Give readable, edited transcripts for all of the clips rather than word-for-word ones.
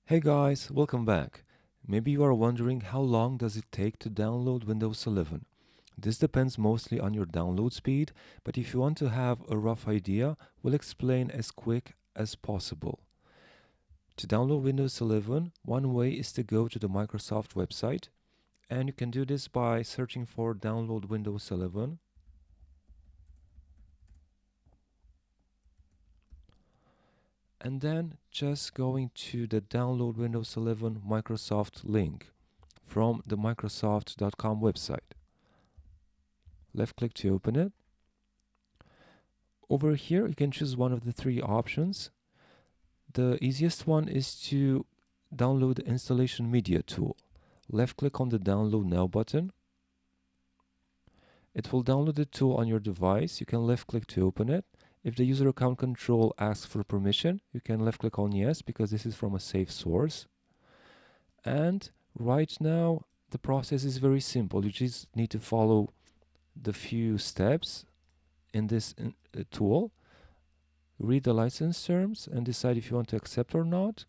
Hey guys, welcome back. Maybe you are wondering how long does it take to download Windows 11? This depends mostly on your download speed, but if you want to have a rough idea, we'll explain as quick as possible. To download Windows 11, one way is to go to the Microsoft website, and you can do this by searching for Download Windows 11. And then just going to the Download Windows 11 Microsoft link from the Microsoft.com website. Left click to open it. Over here, you can choose one of the three options. The easiest one is to download the installation media tool. Left click on the download now button. It will download the tool on your device. You can left click to open it. If the user account control asks for permission, you can left click on yes because this is from a safe source. And right now, the process is very simple. You just need to follow the few steps in this tool. Read the license terms and decide if you want to accept or not.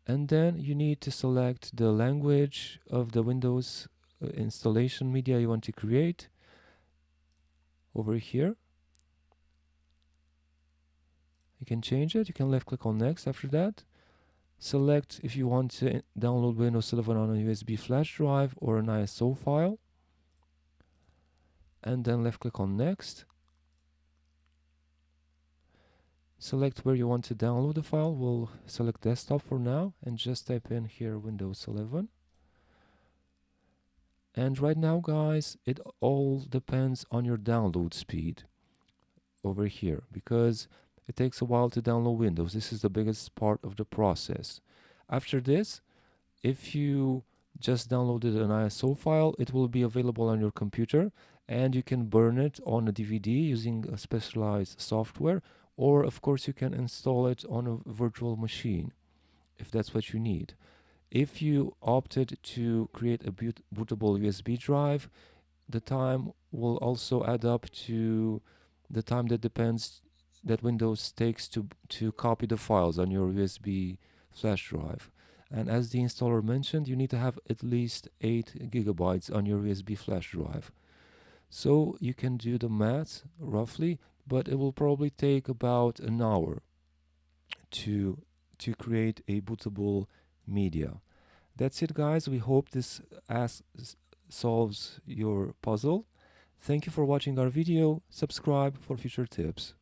And then you need to select the language of the Windows installation media you want to create over here. You can change it. You can left click on next after that. Select if you want to download Windows 11 on a USB flash drive or an ISO file. And then left click on next. Select where you want to download the file. We'll select desktop for now and just type in here Windows 11. And right now, guys, it all depends on your download speed over here because it takes a while to download Windows. This is the biggest part of the process. After this, if you just downloaded an ISO file, it will be available on your computer and you can burn it on a DVD using a specialized software, or of course you can install it on a virtual machine if that's what you need. If you opted to create a bootable USB drive, the time will also add up to the time that Windows takes to copy the files on your USB flash drive. And as the installer mentioned, you need to have at least 8 gigabytes on your USB flash drive. So you can do the math roughly, but it will probably take about an hour to create a bootable media. That's it, guys. We hope this solves your puzzle. Thank you for watching our video. Subscribe for future tips.